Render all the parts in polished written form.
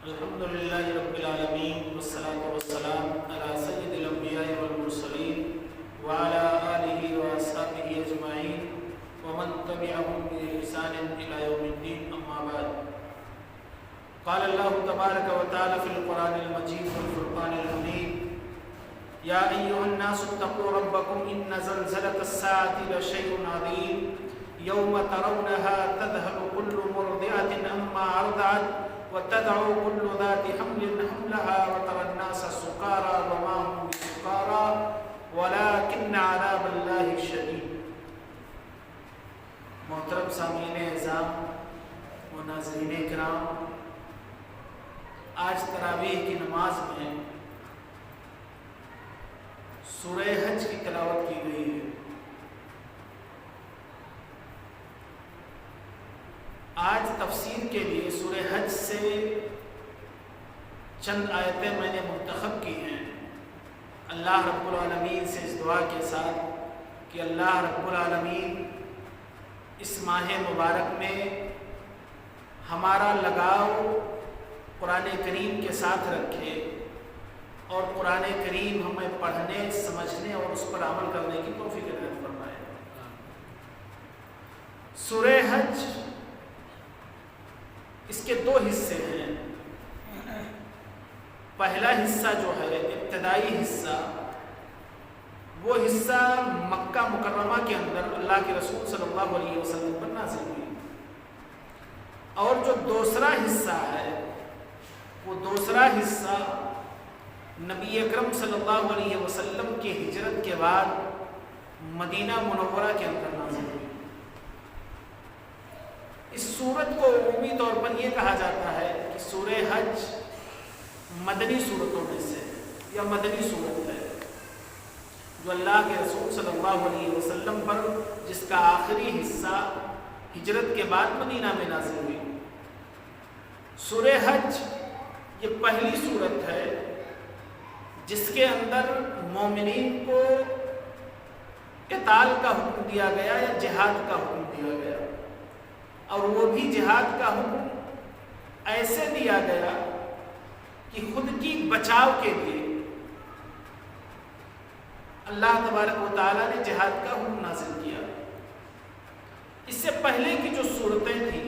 الحمد لله رب العالمين والصلاة والسلام على سيد الأنبياء والمرسلين وعلى آله وأصحابه أجمعين ومن تبعهم بإحسان إلى يوم الدين أما بعد. قال الله تبارك وتعالى في القرآن المجيد والفرقان الحميد: يا أيها الناس اتقوا ربكم إن زلزلة الساعة لشيء عظيم يوم ترونها تذهل كل مرضعة عما أرضعت وتدعو كل ذات حمل حملها وترى الناس سكارى وما هم بسكارى ولكن عذاب الله شديد. محترم سامعین اعظام و ناظرین کرام، آج تراویح کی نماز میں سورہ حج کی تلاوت کی گئی ہے. آج تفسیر کے لیے سورہ حج سے چند آیتیں میں نے منتخب کی ہیں، اللہ رب العالمین سے اس دعا کے ساتھ کہ اللہ رب العالمین اس ماہ مبارک میں ہمارا لگاؤ قرآن کریم کے ساتھ رکھے اور قرآن کریم ہمیں پڑھنے، سمجھنے اور اس پر عمل کرنے کی توفیق عطا فرمائے. سورہ حج اس کے دو حصے ہیں. پہلا حصہ جو ہے ابتدائی حصہ، وہ حصہ مکہ مکرمہ کے اندر اللہ کے رسول صلی اللہ علیہ وسلم پر نازل ہوئی، اور جو دوسرا حصہ ہے وہ دوسرا حصہ نبی اکرم صلی اللہ علیہ وسلم کی ہجرت کے بعد مدینہ منورہ کے اندر نازل ہوئی. اس سورت کو عمومی طور پر یہ کہا جاتا ہے کہ سورہ حج مدنی سورتوں میں سے یا مدنی سورت ہے، جو اللہ کے رسول صلی اللہ علیہ وسلم پر جس کا آخری حصہ ہجرت کے بعد مدینہ میں نازل ہوئی. سورہ حج یہ پہلی سورت ہے جس کے اندر مومنین کو قتال کا حکم دیا گیا یا جہاد کا حکم دیا گیا، اور وہ بھی جہاد کا حکم ایسے دیا گیا کہ خود کی بچاؤ کے لیے اللہ تبارک و تعالیٰ نے جہاد کا حکم نازل کیا. اس سے پہلے کی جو صورتیں تھیں،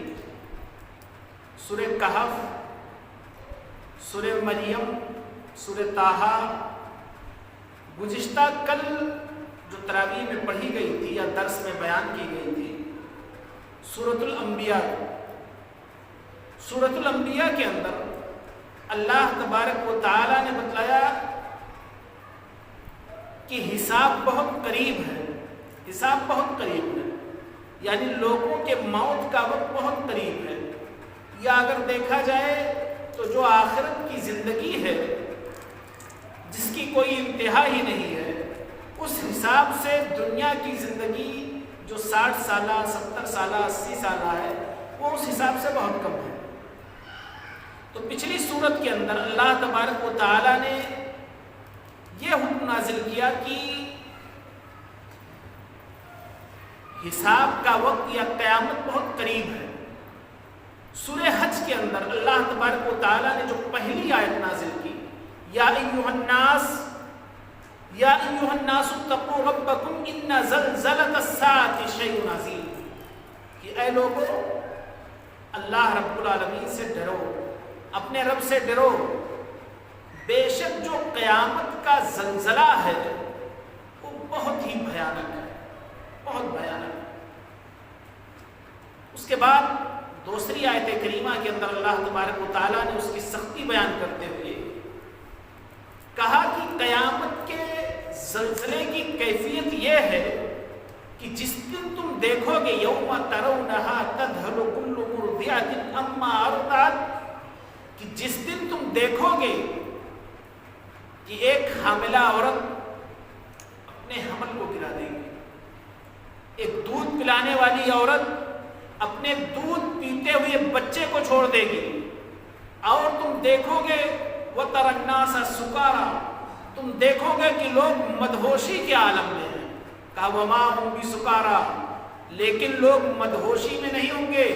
سورہ کہف، سورہ مریم، سورہ طٰہٰ، گزشتہ کل جو تراویح میں پڑھی گئی تھی یا درس میں بیان کی گئی تھی، سورۃ الانبیاء. سورۃ الانبیاء کے اندر اللہ تبارک و تعالیٰ نے بتلایا کہ حساب بہت قریب ہے، حساب بہت قریب ہے، یعنی لوگوں کے موت کا وقت بہت قریب ہے. یا اگر دیکھا جائے تو جو آخرت کی زندگی ہے جس کی کوئی انتہا ہی نہیں ہے، اس حساب سے دنیا کی زندگی جو 60 سالہ، 70 سالہ، 80 سالہ ہے، وہ اس حساب سے بہت کم ہے. تو پچھلی صورت کے اندر اللہ تبارک و تعالیٰ نے یہ حکم نازل کیا کہ حساب کا وقت یا قیامت بہت قریب ہے. سورہ حج کے اندر اللہ تبارک و تعالیٰ نے جو پہلی آیت نازل کی، یا ایھا الناس یا ایھا الناس اتقوا ربکم ان زلزلۃ الساعۃ شیء عظیم، کہ اے لوگو اللہ رب العالمین سے ڈرو، اپنے رب سے ڈرو، بے شک جو قیامت کا زلزلہ ہے وہ بہت ہی بھیانک ہے، بہت بھیانک ہے. اس کے بعد دوسری آیت کریمہ کے اندر اللہ تبارک و تعالیٰ نے اس کی سختی بیان کرتے ہوئے کہا کہ قیامت کے زلزلے کی کیفیت یہ ہے کہ جس دن تم دیکھو گے، یوم ترونہا تذہل کل مرضعۃ عما ارضعت، کہ جس دن تم دیکھو گے کہ ایک حاملہ عورت اپنے حمل کو گرا دے گی، ایک دودھ پلانے والی عورت اپنے دودھ پیتے ہوئے بچے کو چھوڑ دے گی، اور تم دیکھو گے وَتَرَى النَّاسَ سُكَارَىٰ، تم دیکھو گے کہ لوگ مدہوشی کے عالم میں ہیں. کہا وَمَا هُمْ بِسُكَارَىٰ، لیکن لوگ مدہوشی میں نہیں ہوں گے،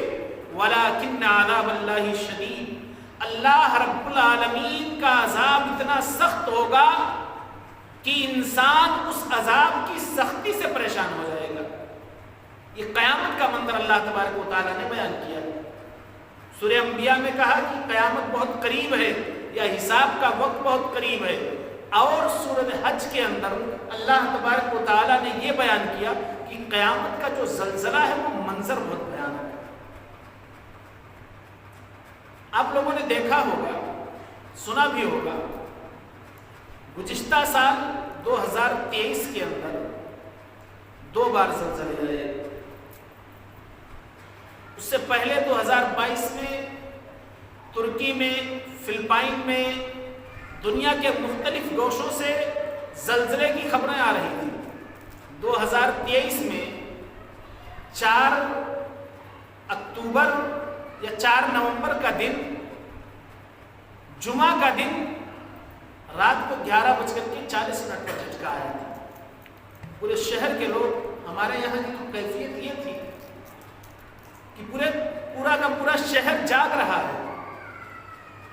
وَلَٰكِنَّ عَذَابَ اللَّهِ شَدِيدٌ، اللہ رب العالمین کا عذاب اتنا سخت ہوگا کہ انسان اس عذاب کی سختی سے پریشان ہو جائے گا۔ یہ قیامت کا منظر اللہ تبارک و تعالیٰ نے بیان کیا۔ سورہ انبیاء میں کہا کہ قیامت بہت قریب ہے یا حساب کا وقت بہت قریب ہے، اور سورہ حج کے اندر اللہ تبارک و تعالیٰ نے یہ بیان کیا کہ قیامت کا جو زلزلہ ہے وہ منظر بہت بھیانک ہے۔ آپ لوگوں نے دیکھا ہوگا، سنا بھی ہوگا، گزشتہ سال 2023 کے اندر 2 بار زلزلے آئے۔ اس سے پہلے 2022 میں ترکی میں، فلپائن میں، دنیا کے مختلف گوشوں سے زلزلے کی خبریں آ رہی تھیں۔ 2023 میں 4 اکتوبر یا 4 نومبر کا دن، جمعہ کا دن، رات کو 11:40 پر جھٹکا آیا تھا۔ پورے شہر کے لوگ، ہمارے یہاں کی تو کیفیت یہ تھی کہ پورا کا پورا شہر جاگ رہا ہے،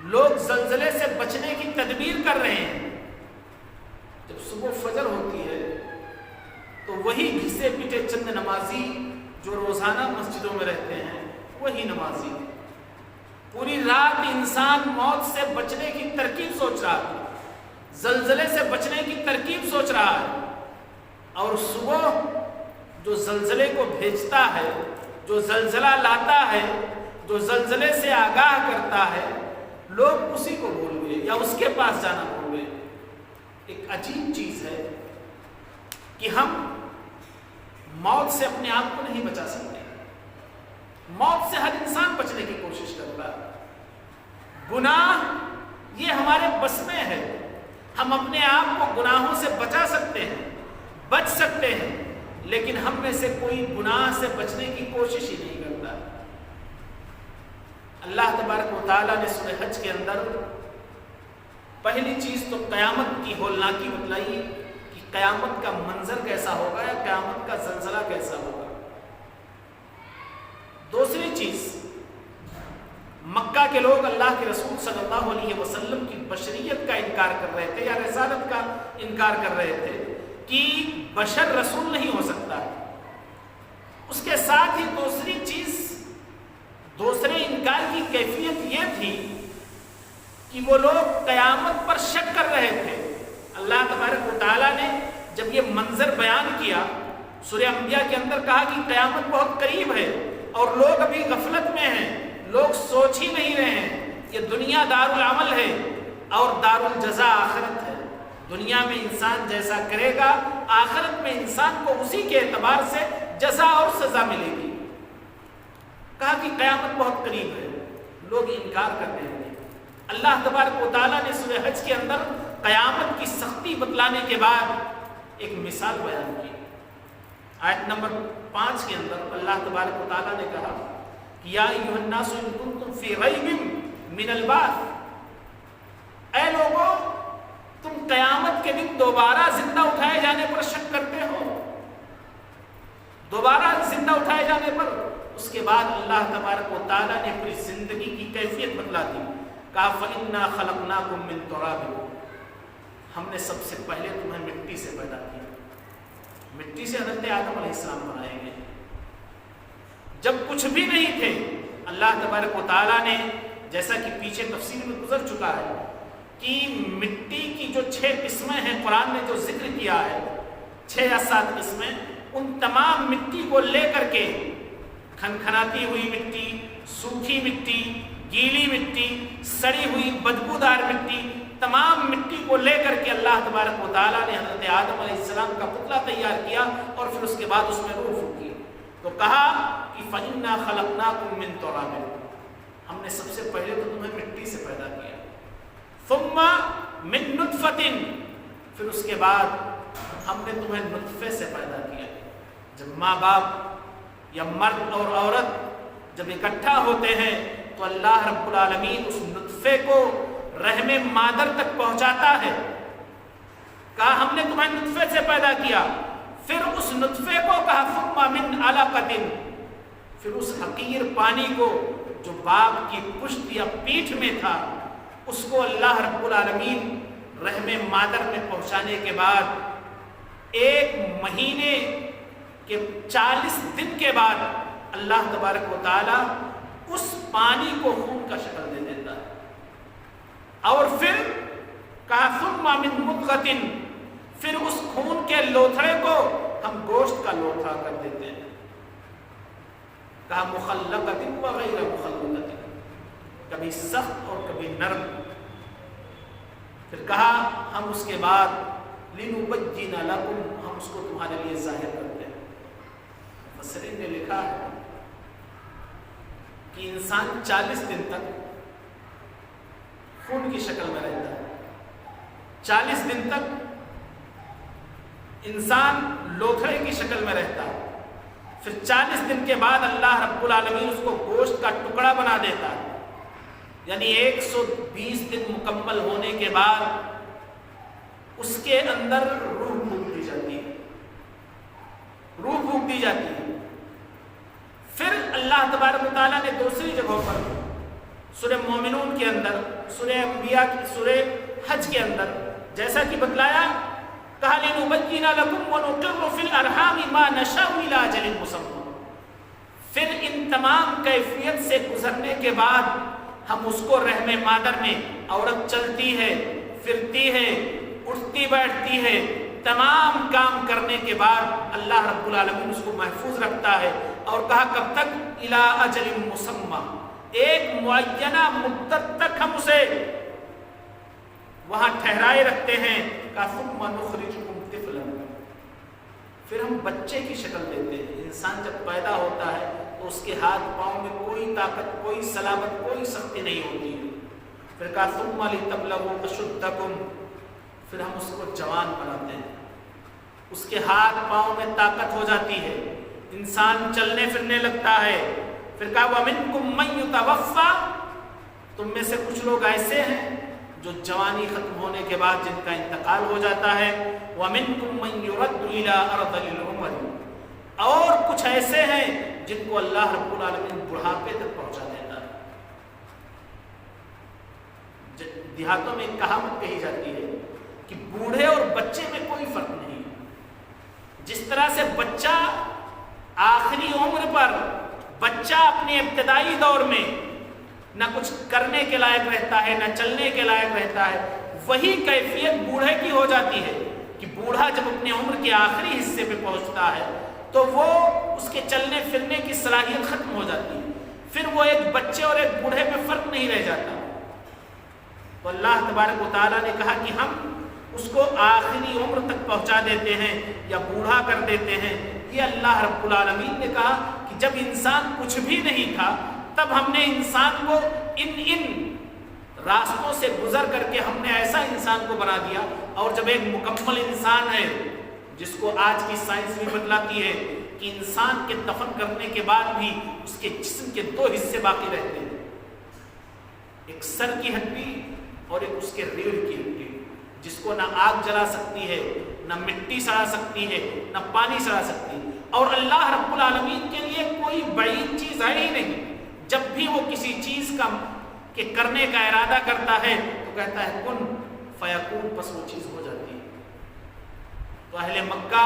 لوگ زلزلے سے بچنے کی تدبیر کر رہے ہیں۔ جب صبح فجر ہوتی ہے تو وہی گھسے پٹے چند نمازی جو روزانہ مسجدوں میں رہتے ہیں، وہی نمازی پوری رات انسان موت سے بچنے کی ترکیب سوچ رہا ہے، زلزلے سے بچنے کی ترکیب سوچ رہا ہے، اور صبح جو زلزلے کو بھیجتا ہے، جو زلزلہ لاتا ہے، جو زلزلے سے آگاہ کرتا ہے، لوگ اسی کو بھول گئے یا اس کے پاس جانا بھول گئے۔ ایک عجیب چیز ہے کہ ہم موت سے اپنے آپ کو نہیں بچا سکتے۔ موت سے ہر انسان بچنے کی کوشش کرتا ہے۔ گناہ یہ ہمارے بس میں ہے، ہم اپنے آپ کو گناہوں سے بچا سکتے ہیں، بچ سکتے ہیں، لیکن ہم میں سے کوئی گناہ سے بچنے کی کوشش ہی نہیں کرتا۔ اللہ تبارک و تعالیٰ نے سورہ حج کے اندر پہلی چیز تو قیامت کی ہولناکی بتلائی کہ قیامت کا منظر کیسا ہوگا یا قیامت کا زلزلہ کیسا ہوگا۔ دوسری چیز، مکہ کے لوگ اللہ کے رسول صلی اللہ علیہ وسلم کی بشریت کا انکار کر رہے تھے یا رسالت کا انکار کر رہے تھے کہ بشر رسول نہیں ہو سکتا۔ اس کے ساتھ ہی دوسری چیز، دوسرے انکار کی کیفیت یہ تھی کہ وہ لوگ قیامت پر شک کر رہے تھے۔ اللہ تبارک و تعالیٰ نے جب یہ منظر بیان کیا، سورہ انبیاء کے اندر کہا کہ قیامت بہت قریب ہے اور لوگ ابھی غفلت میں ہیں، لوگ سوچ ہی نہیں رہے ہیں۔ یہ دنیا دار العمل ہے اور دار الجزا آخرت ہے۔ دنیا میں انسان جیسا کرے گا، آخرت میں انسان کو اسی کے اعتبار سے جزا اور سزا ملے گی۔ کہا کہ قیامت بہت قریب ہے، لوگ انکار کرتے ہیں۔ اللہ تبارک و تعالیٰ نے سورہ حج کے اندر قیامت کی سختی بتلانے کے بعد ایک مثال بیان کی۔ آیت نمبر 5 کے اندر اللہ تبارک و تعالیٰ نے کہا کہ یا ایھا الناس ان کنتم فی ریب من البعث، اے لوگوں تم قیامت کے دن دوبارہ زندہ اٹھائے جانے پر شک کرتے ہو، دوبارہ زندہ اٹھائے جانے پر۔ اس کے بعد اللہ تبارک و تعالیٰ نے اپنی زندگی کی کیفیت بتلا دی، کہا فَإِنَّا خَلَقْنَاكُم مِّن تُرَابٍ، ہم نے سب سے پہلے تمہیں مٹی سے پیدا کیا۔ مٹی سے حضرت آدم علیہ السلام بنائے گئے۔ جب کچھ بھی نہیں تھے، اللہ تبارک و تعالیٰ نے، جیسا کہ پیچھے تفسیر میں گزر چکا ہے کہ مٹی کی جو 6 قسمیں ہیں، قرآن نے جو ذکر کیا ہے 6 یا 7 قسمیں، ان تمام مٹی کو لے کر کے، کھنکھناتی ہوئی مٹی، سوکھی مٹی، گیلی مٹی، سڑی ہوئی بدبودار مٹی، تمام مٹی کو لے کر کے اللہ تبارک و تعالیٰ نے حضرت آدم علیہ السلام کا پتلا تیار کیا اور پھر اس کے بعد اس میں روح پھونکی۔ تو کہا کہ فَإِنَّا خَلَقْنَاكُم مِّن تُرَابٍ، ہم نے سب سے پہلے تو تمہیں مٹی سے پیدا کیا، ثُمَّ مِن نُطْفَةٍ، پھر اس کے بعد ہم نے تمہیں نطفے سے پیدا کیا۔ جب ماں باپ یا مرد اور عورت جب اکٹھا ہوتے ہیں تو اللہ رب العالمین اس نطفے کو رحم مادر تک پہنچاتا ہے۔ کہا ہم نے تمہیں نطفے سے پیدا کیا، پھر اس نطفے کو کہا ثم من علقۃ، پھر اس حقیر پانی کو جو باپ کی پشت یا پیٹھ میں تھا اس کو اللہ رب العالمین رحم مادر میں پہنچانے کے بعد 1 مہینے کے 40 دن کے بعد اللہ تبارک و تعالی اس پانی کو خون کا شکل دے دیتا ہے، اور پھر کہا ثم من مضغۃ، پھر اس خون کے لوتھڑے کو ہم گوشت کا لوتھڑا کر دیتے ہیں، کہا مخلقۃ و غیر مخلقۃ، کبھی سخت اور کبھی نرم، پھر کہا ہم اس کے بعد لنبین لکم، ہم اس کو تمہارے لیے ظاہر کرتے ہیں۔ مفسرین نے لکھا ہے کہ انسان 40 دن تک خون کی شکل میں رہتا ہے، 40 دن تک انسان لوتھڑے کی شکل میں رہتا ہے، پھر 40 دن کے بعد اللہ رب العالمین اس کو گوشت کا ٹکڑا بنا دیتا ہے، یعنی 120 دن مکمل ہونے کے بعد اس کے اندر روح پھونک دی جاتی ہے، روح پھونک دی جاتی ہے۔ پھر اللہ تبارک و تعالیٰ نے دوسری جگہوں پر سورہ مومنون کے اندر، سورہ انبیاء کی سورہ حج کے اندر جیسا کہ بتلایا، کہا لنبین لکم ونقر فی الارحام ما نشاء الی اجل مسمى، پھر ان تمام کیفیت سے گزرنے کے بعد ہم اس کو رحم مادر میں، عورت چلتی ہے، پھرتی ہے، اٹھتی بیٹھتی ہے، تمام کام کرنے کے بعد اللہ رب العالمین اس کو محفوظ رکھتا ہے، اور کہا کب تک؟ الی اجل مسمى، ایک معینہ مدت تک ہم اسے وہاں ٹھہرائے رکھتے ہیں، کہا ثم نخرجکم طفلا، پھر ہم بچے کی شکل دیتے ہیں۔ انسان جب پیدا ہوتا ہے تو اس کے ہاتھ پاؤں میں کوئی طاقت، کوئی صلابت، کوئی سختی نہیں ہوتی ہے، پھر کہا ثم لتبلغوا اشدکم، پھر ہم اس کو جوان بناتے ہیں، اس کے ہاتھ پاؤں میں طاقت ہو جاتی ہے، انسان چلنے پھرنے لگتا ہے، پھر کہا وَمِنْكُمْ مَنْ يُتَوَفَّى، تم میں سے کچھ لوگ ایسے ہیں جو جوانی ختم ہونے کے بعد جن کا انتقال ہو جاتا ہے، وَمِنْكُمْ مَنْ يُرَدُّ إِلَىٰ أَرْذَلِ الْعُمَرِ، اور کچھ ایسے ہیں جن کو اللہ رب العالمین بڑھاپے تک پہنچا دیتا ہے۔ دیہاتوں میں ایک کہاوت کہی جاتی ہے کہ بوڑھے اور بچے میں کوئی فرق نہیں، جس طرح سے بچہ آخری عمر پر، بچہ اپنے ابتدائی دور میں نہ کچھ کرنے کے لائق رہتا ہے، نہ چلنے کے لائق رہتا ہے، وہی کیفیت بوڑھے کی ہو جاتی ہے کہ بوڑھا جب اپنے عمر کے آخری حصے پہ پہنچتا ہے تو وہ اس کے چلنے پھرنے کی صلاحیت ختم ہو جاتی ہے، پھر وہ ایک بچے اور ایک بوڑھے میں فرق نہیں رہ جاتا۔ تو اللہ تبارک و تعالیٰ نے کہا کہ ہم اس کو آخری عمر تک پہنچا دیتے ہیں یا بوڑھا کر دیتے ہیں۔ یہ اللہ رب العالمین نے کہا کہ جب انسان کچھ بھی نہیں تھا تب ہم نے انسان کو ان راستوں سے گزر کر کے ہم نے ایسا انسان کو بنا دیا، اور جب ایک مکمل انسان ہے جس کو آج کی سائنس بھی بتلاتی ہے کہ انسان کے دفن کرنے کے بعد بھی اس کے جسم کے 2 حصے باقی رہتے ہیں، ایک سر کی ہڈی اور ایک اس کے ریڑھ کی ہڈی، جس کو نہ آگ جلا سکتی ہے، نہ مٹی سڑا سکتی ہے، نہ پانی سڑا سکتی ہے، اور اللہ رب العالمین کے لیے کوئی بعید چیز ہے ہی نہیں۔ جب بھی وہ کسی چیز کا کہ کرنے کا ارادہ کرتا ہے تو کہتا ہے کن فیکون، بس وہ چیز ہو جاتی ہے۔ تو اہل مکہ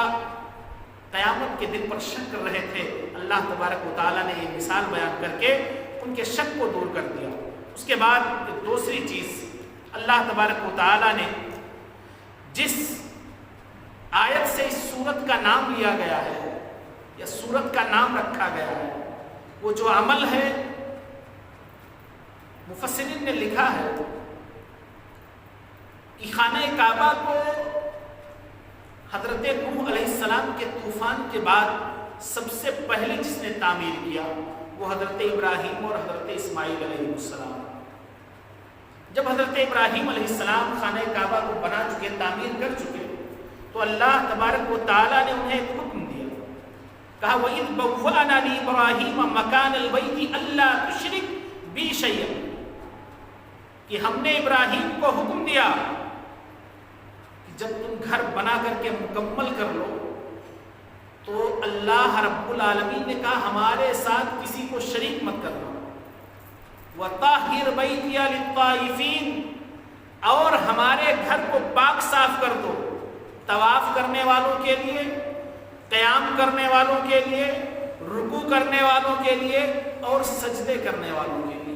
قیامت کے دن پر شک کر رہے تھے، اللہ تبارک و تعالیٰ نے یہ مثال بیان کر کے ان کے شک کو دور کر دیا۔ اس کے بعد ایک دوسری چیز اللہ تبارک و تعالیٰ نے جس آیت سے اس سورت کا نام لیا گیا ہے یا سورت کا نام رکھا گیا ہے، وہ جو عمل ہے، مفسرین نے لکھا ہے کہ خانہ کعبہ کو حضرت نوح علیہ السلام کے طوفان کے بعد سب سے پہلے جس نے تعمیر کیا وہ حضرت ابراہیم اور حضرت اسماعیل علیہ السلام۔ جب حضرت ابراہیم علیہ السلام خانہ کعبہ کو بنا چکے، تعمیر کر چکے، تو اللہ تبارک و تعالیٰ نے انہیں ایک حکم دیا، کہا وَإِذْ بَوَّأْنَا لِإِبْرَاهِيمَ مَكَانَ الْبَيْتِ أَلَّا تُشْرِكْ بِي شَيْئًا، کہ ہم نے ابراہیم کو حکم دیا کہ جب تم گھر بنا کر کے مکمل کر لو تو اللہ رب العالمین نے کہا ہمارے ساتھ کسی کو شریک مت کرنا۔ وَطَهِّرْ بَيْتِيَ لِلطَّائِفِينَ، اور ہمارے گھر کو پاک صاف کر دو طواف کرنے والوں کے لیے، قیام کرنے والوں کے لیے، رکوع کرنے والوں کے لیے اور سجدے کرنے والوں کے لیے۔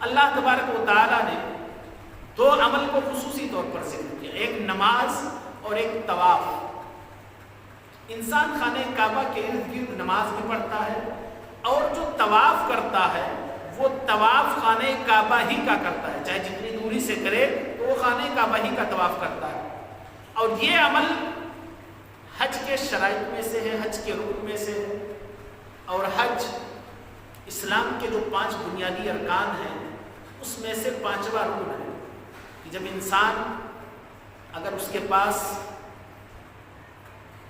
اللہ تبارک و تعالیٰ نے دو عمل کو خصوصی طور پر ذکر کیا، ایک نماز اور ایک طواف۔ انسان خانہ کعبہ کے ارد گرد نماز بھی پڑھتا ہے، اور جو طواف کرتا ہے وہ طواف خانہ کعبہ ہی کا کرتا ہے، چاہے جتنی دوری سے کرے تو وہ خانہ کعبہ ہی کا طواف کرتا ہے۔ اور یہ عمل حج کے شرائط میں سے ہے، حج کے رکن میں سے ہے، اور حج اسلام کے جو 5 بنیادی ارکان ہیں اس میں سے 5واں رکن ہے کہ جب انسان اگر اس کے پاس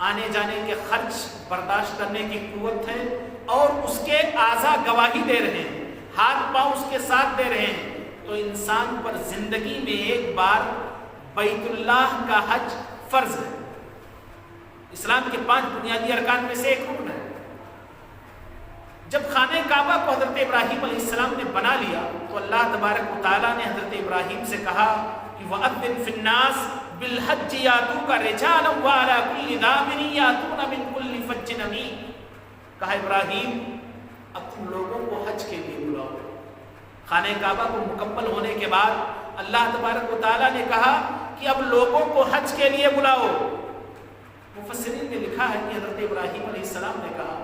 آنے جانے کے خرچ برداشت کرنے کی قوت ہے اور اس کے اعضاء گواہی دے رہے ہیں، ہاتھ پاؤں اس کے ساتھ دے رہے ہیں، تو انسان پر زندگی میں ایک بار بیت اللہ کا حج فرض ہے۔ اسلام کے 5 بنیادی ارکان میں سے ایک رکن ہے۔ جب خانہ کعبہ کو حضرت ابراہیم علیہ السلام نے بنا لیا تو اللہ تبارک و تعالیٰ نے حضرت ابراہیم سے کہا کہ وَأَذِّن فِي النَّاسِ بِالْحَجِّ يَأْتُوكَ رِجَالًا وَعَلَىٰ كُلِّ ضَامِرٍ يَأْتُونَ مِنْ كُلِّ فَجٍّ عَمِيقٍ، کہا ابراہیم اب تم لوگوں کو حج کے لیے بلاؤ۔ خانہ کعبہ کو مکمل ہونے کے بعد اللہ تبارک و تعالیٰ نے کہا کہ اب لوگوں کو حج کے لیے بلاؤ۔ مفسرین نے لکھا ہے کہ حضرت ابراہیم علیہ السلام نے کہا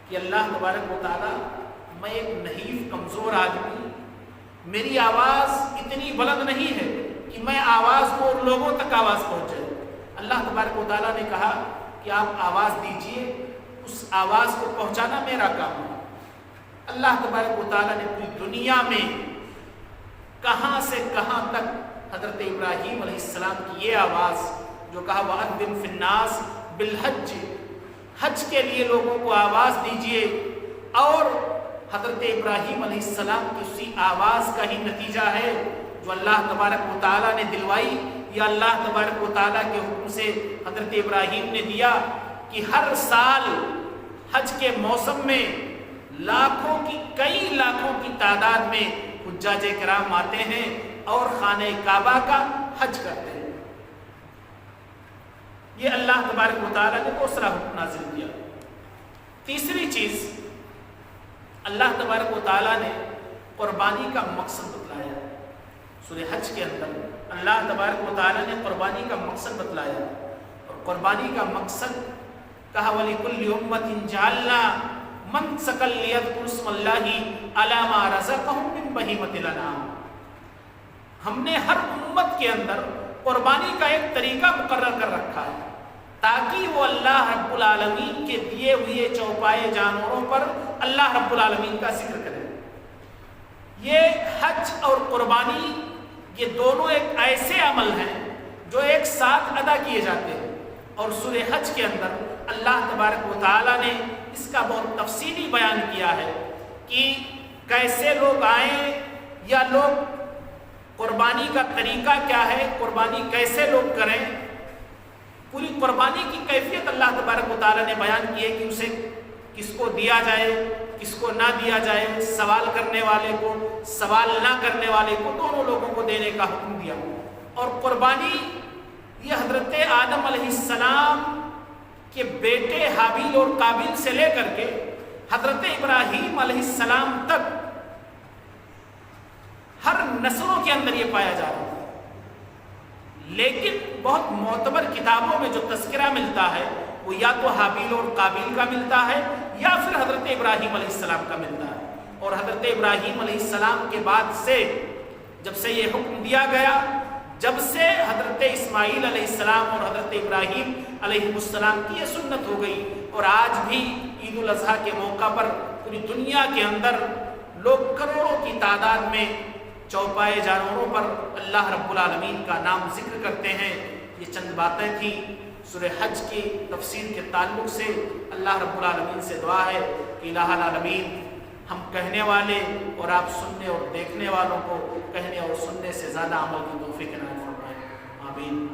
کہ اللہ تبارک و تعالیٰ، میں ایک نحیف کمزور آدمی، میری آواز اتنی بلند نہیں ہے کہ میں آواز کو لوگوں تک آواز پہنچے۔ اللہ تبارک و تعالیٰ نے کہا کہ آپ آواز دیجئے، اس آواز کو پہنچانا میرا کام ہے۔ اللہ تبارک و تعالیٰ نے پوری دنیا میں کہاں سے کہاں تک حضرت ابراہیم علیہ السلام کی یہ آواز جو کہا وَأَذِّن فِي النَّاسِ بِالْحَجِّ، حج کے لیے لوگوں کو آواز دیجئے، اور حضرت ابراہیم علیہ السلام کی اسی آواز کا ہی نتیجہ ہے جو اللہ تبارک و تعالیٰ نے دلوائی، یا اللہ تبارک و تعالیٰ کے حکم سے حضرت ابراہیم نے دیا کہ ہر سال حج کے موسم میں لاکھوں کی، کئی لاکھوں کی تعداد میں حجاج کرام آتے ہیں اور خانہ کعبہ کا حج کرتے ہیں۔ یہ اللہ تبارک و تعالیٰ نے دوسرا حکم نازل کیا۔ تیسری چیز، اللہ تبارک و تعالیٰ نے قربانی کا مقصد بتلایا۔ سورہ حج کے اندر اللہ تبارک و تعالیٰ نے قربانی کا مقصد بتلایا، اور قربانی کا مقصد کہا وَلِكُلِّ أُمَّةٍ جَعَلْنَا مَنسَكًا لِيَذْكُرُوا اسْمَ اللَّهِ عَلَىٰ مَا رَزَقَهُم مِّن بَهِيمَةِ الْأَنْعَامِ، ہم نے ہر امت کے اندر قربانی کا ایک طریقہ مقرر کر رکھا ہے تاکہ وہ اللہ رب العالمین کے دیے ہوئے چوپائے جانوروں پر اللہ رب العالمین کا ذکر کرے۔ یہ حج اور قربانی یہ دونوں ایک ایسے عمل ہیں جو ایک ساتھ ادا کیے جاتے ہیں، اور سورہ حج کے اندر اللہ تبارک و تعالیٰ نے اس کا بہت تفصیلی بیان کیا ہے کہ کیسے لوگ آئیں، یا لوگ قربانی کا طریقہ کیا ہے، قربانی کیسے لوگ کریں۔ پوری قربانی کی کیفیت اللہ تبارک و تعالیٰ نے بیان کی ہے کہ اسے کس کو دیا جائے، کس کو نہ دیا جائے، سوال کرنے والے کو، سوال نہ کرنے والے کو، دونوں لوگوں کو دینے کا حکم دیا۔ اور قربانی یہ حضرت آدم علیہ السلام کے بیٹے حابیل اور قابیل سے لے کر کے حضرت ابراہیم علیہ السلام تک ہر نسلوں کے اندر یہ پایا جا رہا ہے، لیکن بہت معتبر کتابوں میں جو تذکرہ ملتا ہے وہ یا تو حابیل اور قابیل کا ملتا ہے یا پھر حضرت ابراہیم علیہ السلام کا ملتا ہے۔ اور حضرت ابراہیم علیہ السلام کے بعد سے جب سے یہ حکم دیا گیا، جب سے حضرت اسماعیل علیہ السلام اور حضرت ابراہیم علیہ السلام کی یہ سنت ہو گئی، اور آج بھی عید الاضحیٰ کے موقع پر پوری دنیا کے اندر لوگ کروڑوں کی تعداد میں چوپائے جانوروں پر اللہ رب العالمین کا نام ذکر کرتے ہیں۔ یہ چند باتیں تھیں سورہ حج کی تفسیر کے تعلق سے۔ اللہ رب العالمین سے دعا ہے کہ الہ العالمین ہم کہنے والے اور آپ سننے اور دیکھنے والوں کو کہنے اور سننے سے زیادہ عمل کی توفیق عنایت فرمائے، آمین۔